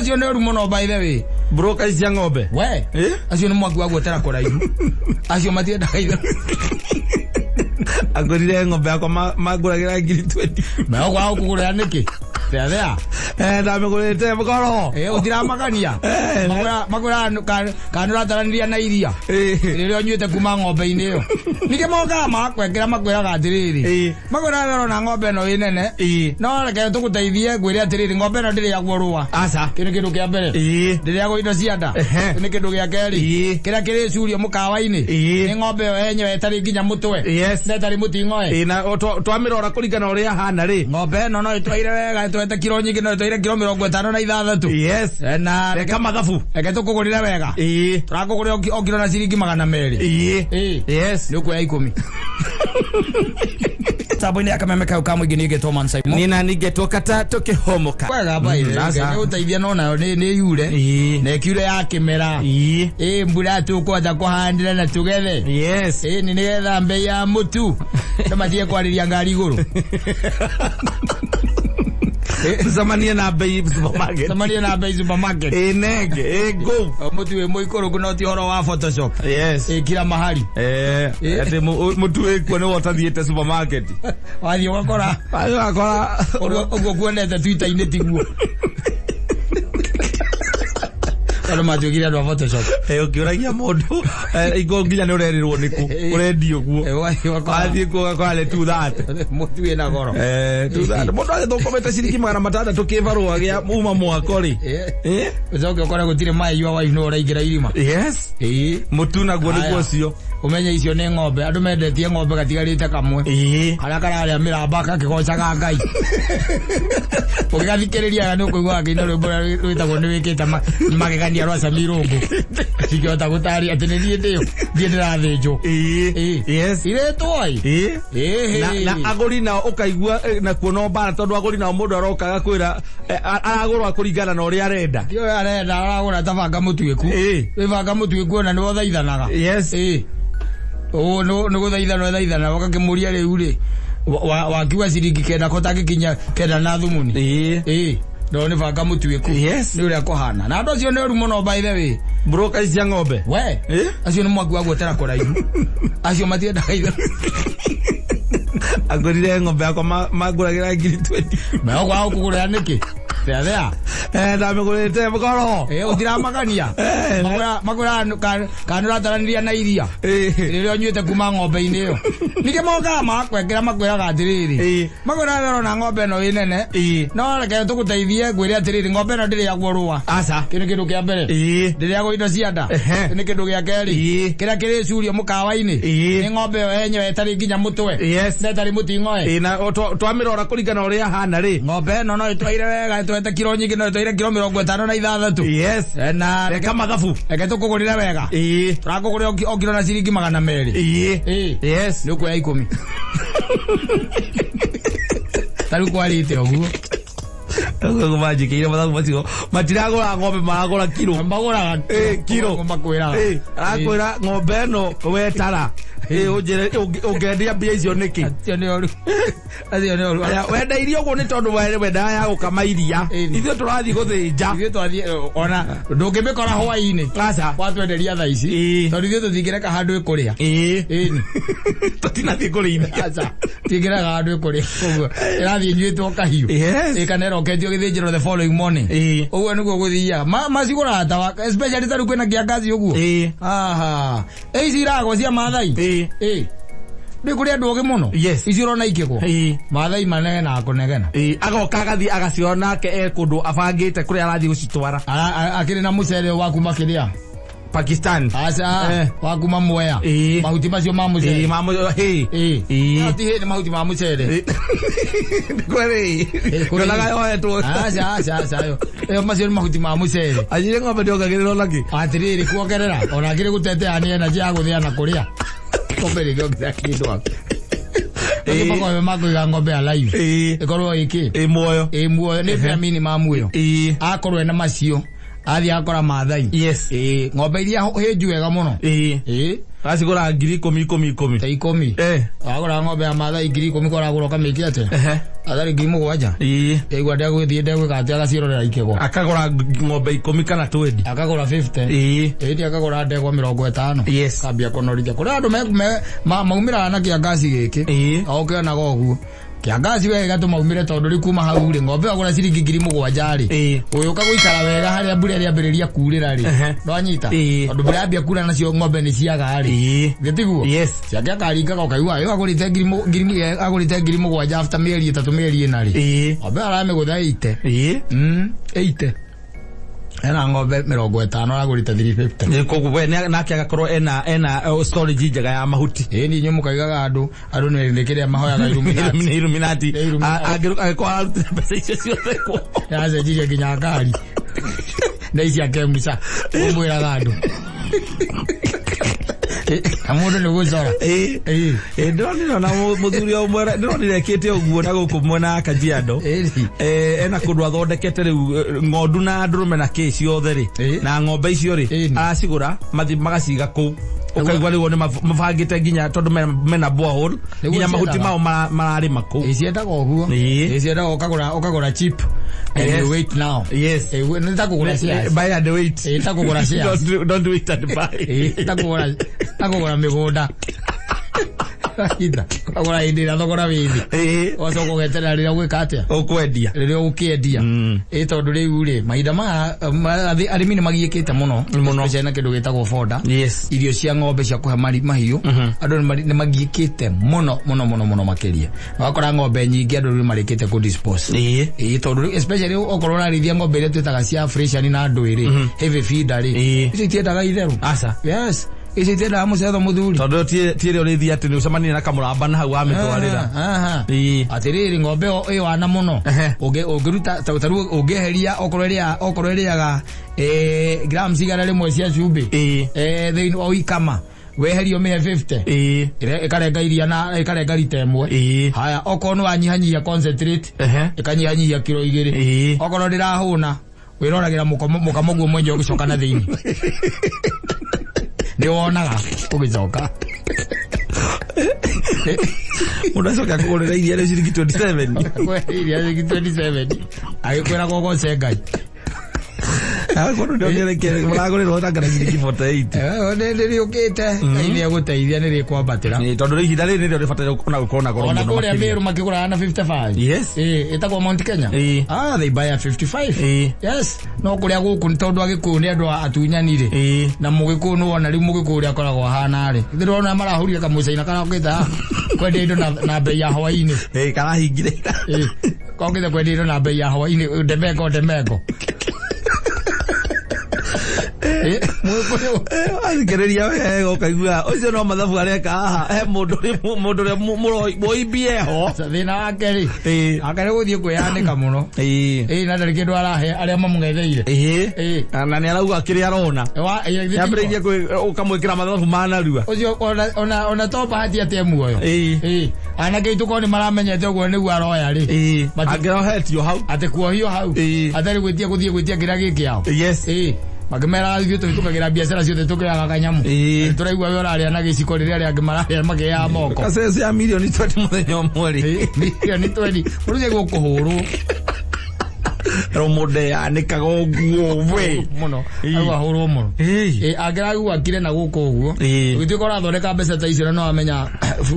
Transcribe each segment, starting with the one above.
cio ne ru muno by the way broka cia ng'ombe we acio ni mwaku agwetera kuraihu acio matienda kaitha agurire ng'ombe yakwa maguragira 20 meo kwa kugurira niki Thea ndamigurite mukoro utiramakania magura kanura taranĩria na iria rĩrĩa nyuĩte kuma ng'ombe-inĩ ĩyo nike moka makwengera makwĩraga atĩrĩrĩ magura wero na ng'ombe ĩno ĩ nene no reke tũgũteithie ngwĩre atĩrĩrĩ ng'ombe ĩno ndĩrĩagwo rũa aca kĩndũ kĩa mbere ndĩrĩagwo indo cia nda nĩ kĩndũ gĩa kerĩ kĩrĩa kĩrĩcurio mũkawa-inĩ nĩ ng'ombe ĩyo yenyewe ĩtarĩ nginya mũtwe na ĩtarĩ mũting'oe na twamĩrora kũringana ũrĩa hana rĩ ng'ombe ĩno no ĩtwaire wega ĩtwete kiro nyingĩ no ĩtwaire kiro 56 yes na reka mathabu reke tũkũgũrĩre wega tũrakũgũrĩra o kiro na ciringi 200 yes nĩ ũkuoya 10 Sabu-inĩ akameme kau ka mũingĩ nĩgetwo Man Simon nina nĩgetwo kata tũkĩhomoka wega baire nĩ ũteithia no nayo nĩ yure na kiure ya kĩmera mbura tũkwenda kũhandĩra na tũgethe yes nĩ nĩgetha mbei ya mũtu ndamatige kwarĩria ngari igũrũ Samania na bei supermarket. Samania na bei supermarket. Nege, go. Mutu we moikoro kuna ti horo wa Photoshop. Yes. Kila mahali. Ate mutu we kwa no wathiete supermarket. Wathi wakora. Wathi wakora. Ogo kuonete Twitter-inĩ tiguo. Kana majugira ndo Photoshop. Ukiuragia mundu igonginya ni urerirwo niku. Urendio guo. Wathi kuga kwale tu that. Mutu ina goro. Tu that. Mundu agithokomete ciringi 600 kibarua gia uma mwako ri. Ucoke ukore gutire mai wa wife no uraingira irima. Yes. Mutu naguo niguo cio. Umenye icio ni ng'ombe andu mendetie ng'ombe gatigarite kamwe kana kararĩa mĩramba kakigocaga Ngai ugigathikĩrĩria nĩ ũkũigua kĩina rwĩmbo rwĩtagwo nĩ wĩkĩte magegania rwa Samirungu cikĩhota gũtaria atĩ nĩ thiĩ ndĩyo thiĩ ndĩrathĩnjwo yes irĩtwoi na agũri nao ũkaigua na kuona mbara tondũ agũri nao mũndũ arokaga kwĩra aragũrwa kũringana na ũrĩa arenda yo arenda aragũra tabanga mũtuĩku wĩbanga mũtuĩku na nĩ wothaithanaga yes no guthaithana wakakimuria riu ri wakiwa ciringi kenda kotagikinya kenda na thumuni no ni banga mutuiku ni uria kohana na ndo cio ne ru muno by the way broka cia ng'ombe we acio ni mwaku agwetera kuraihu acio matienda kaitha agurire ng'ombe yakwa maguragira 20 meo kwa kugurira niki Thea ndamigurite mukoro utiramakania magura kanura taranĩria na iria rĩrĩa nyuĩte kuma ng'ombe-inĩ ĩyo nike moka makwengera makwĩraga atĩrĩrĩ magura wero na ng'ombe ĩno ĩ nene no reke tũgũteithie ngwĩre atĩrĩrĩ ng'ombe ĩno ndĩrĩagwo rũa aca kĩndũ kĩa mbere ndĩrĩagwo indo cia nda nĩ kĩndũ gĩa kerĩ kĩrĩa kĩrĩcurio mũkawa-inĩ nĩ ng'ombe ĩyo yenyewe ĩtarĩ nginya mũtwe na ĩtarĩ mũting'oe na twamĩrora kũringana ũrĩa hana rĩ ng'ombe ĩno no ĩtwaire wega ĩtwete kiro nyingĩ no ĩtwaire kiro 56 yes na reka mathabu reke tũkũgũrĩre wega tũrakũgũrĩra o kiro na ciringi 200 yes nĩ ũkuoya 10 tarĩu kwarĩte ũguo majikire mathabu macio matiragũra ng'ombe maragũra kilo magũraga kilo makwĩraga arakwĩra ng'ombe ĩno wetara ungendia mbia icio niki acio nĩ oru wendeirio ũguo nĩ tondũ wendaga ya gũkama iria ithuĩ tũrathiĩ gũthĩnja ithuĩ twathiĩ ona ndũngĩmĩkora hwaĩ-inĩ aca watwenderia thaa ici tondũ ithuĩ tũtingĩreka handũ ĩkũrĩa tũtinathiĩ kũrĩithia aca tingĩreka handũ ĩkũrĩa ũguo ĩrathiĩ nyuĩtwo kahiũ kana ĩroketio gĩthĩnjĩro the following morning ũguo nĩguo gũthiaga macigũraga tawa especially tarĩu kwĩna kiangazi ũguo ici iragwo cia Maathai ni kuri andu oge muno ici urona ikigwo Maathai manene na kunegena agoka agathi agaciona ke kundu abangite kuri arathi gucitwara akiri na mucere wa kuma kiria Pakistan asa wa kuma Mwea mahuti macio ma mucere ati he ni mahuti ma mucere kwere kulaga yoetwo asa yo macio ni mahuti ma mucere ajire ng'ombe ndiongagirira lagi atiriri kuongerera ona akiri gutetea ni energy ya guthia na kuria ng'ombe ngiongera kindu waku Ng'ombe makuiga ng'ombe alive ikorwo iki muoyo ni vitamin mamuyo akorwo na macio athi akora Maathai ng'ombe iria hinju wega muno Asigura ngiri 10 ta 10 agora ng'ombe ya matha ngiri 10 kora agura kamiki ate athari ngiri 7 igwa ndego thie ndego gati agacirorera ikego akagura ng'ombe 10 kana 20 akagura 50 eti akagura ndego 50 kambia konorithia kuri andu maumira na kiangazi giki okena goguo kiangazi wega tumaumire tondu ri kuma hau ri ng'ombe agura ciringi ngiri 7 ri uyu kaguikara wega haria mbura ri ambiriria kurira ri no anyita tondu mbura ambia kura nacio ng'ombe ni ciaga ri gitiguo ciake akaringa gokaigua yo agurite ngiri agurite ngiri 7 after mieri 3 mieri 4 ri ng'ombe arame guthaite 8 ena ng'ombe 50 agurite 350 koguo we nake agakorwo ena storage njega ya mahuti ni nyu mukaigaga andu ni ndikiria mahoyaga Illuminati agirukwa arute pesa icio ciothe ko yaze jiria ginya ngari na ici akemuca umwiraga andu amundu ni guzora ndonire na muthuri o mwera ndonire kete uguo na guku mwena akajiando ena kundu athondekete riu ng'ondu na ndurume na kesi othe ri na ng'ombe icio ri acigura mathi magaciga ku ukaigwa riu ni mabangite nginya tondu mena borehole nginya mahuti mao marari maku iciendaga uguo iciendaga ukagura chip and you wait now nitakugura shares buy and wait nitakugura shares don't wait and buy nitakugura migunda ida agora indira thogora withi ocoko getera riria gwika atia ukwendia riria ukiendia tondu riu ri mahinda ma arimi ni magiikite muno cena kindu gitagwo foda irio cia ng'ombe cia kuhe mahiu andu ni magiikite muno makiria wakora ng'ombe nyingi andu ni marikite ku dispose tondu especially okorwo na rithia ng'ombe iria twitaga cia freshen na ndwiri heavy feeder ri icio itiendaga itheru isi tenda amucetho muthuri tondu tiere urithia ati ni ucemania na kamuramba na hau amitwarira atiriri ng'ombe iyo wana muno ungiruta taru ungeheria okorwo iriaga grams igana rimwe cia cumbi thiini wa ikama weherio mihe 50 ikarenga iria na ikarenga rita imwe haya okorwo ni wanyihanyihia concentrate ikanyihanyihia kilo 2 okorwo ndirahuna wiroragira mukamoguo mwenje ugicoka na thiini ni wonaga ugicoka unacoka kugurira iria ria ciringi 27 iria ria 27 agikwira gogo cengai kono ndio kile muragurira ta kana ciringi 48 ndi ukite ni aguteithia ni rikwambatira ni tondu ri hinda ri ndio rifatira kuna goro muno ona meru makigura na 55 etagwo Mount Kenya they buy at 55 no kuria guku tondu agikuyu ni andu atunyanire na mugikuyu no ona ri mugikuyu ri akoragwo hana ri ndirona marahuria kamucaina kana ukita kwende indo na bei ya Hawaii kana hingire kokitha kwende indo na bei ya Hawaii ndemeko athikiriria wega ukaigua ucio no mathabu areka haha he mundu ri muibie ho thina wake ri akare guthie kwiyandika muno na ndari kindu arahe aria mamugetheire na ni arauga akiri arona yambiririe ukamwikira mathabu manarua ucio ona topa hati atia muoyo anake ituko ni maramenyete uguo niguo aroya ri angirohetio hau ate kuohio hau atari guthie kiria gikiao makimera agio tukagira biashara ciothe tukiraga kanyamu turaigua we uraria na giciko riria ria ngimararia makia moko kasese ya milioni 20 muthenya umwe milioni 20 uruje gukuhurwo romode yanikaga uguo we muno agwa hurwo muno agiragu akire na guko uguo gitiko rathondeka mbeca ta icio no amenya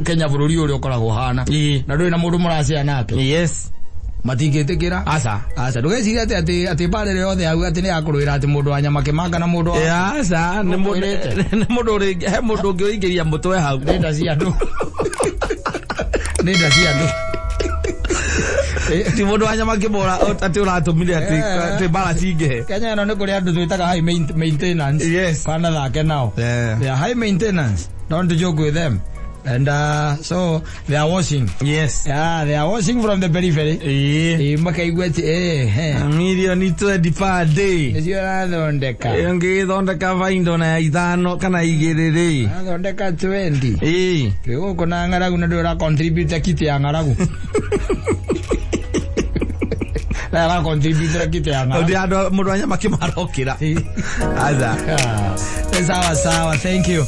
Kenya bururi uri ukoragwo hana na nduri na mundu muracia nake matingitikira aca ndugeciria ati barere yothe hau ati ni akurwira ati mundu anyama kimanga na mundu aca ni mundu ri he mundu ungi uingiria mutwe hau nenda cia andu ti mundu anyama kibora ati uratumire ati bara cingihe Kenya no ni kuri andu twitaga high maintenance kana thake nao they are high maintenance, don't joke with them. And so they are washing. Yes. Yeah, they are washing from the periphery. Makaigweti milioni 20 per day. Ndio nathondeka. Yonge thondeka vaindo na 5 kana 2. Nathondeka 20. Kego kona ngaragu na ndora contribute kiti ya ngaragu. Na contribute kiti ya ngaragu. Ndio ando mundu anya makimarokira. Aza. Sawa, thank you.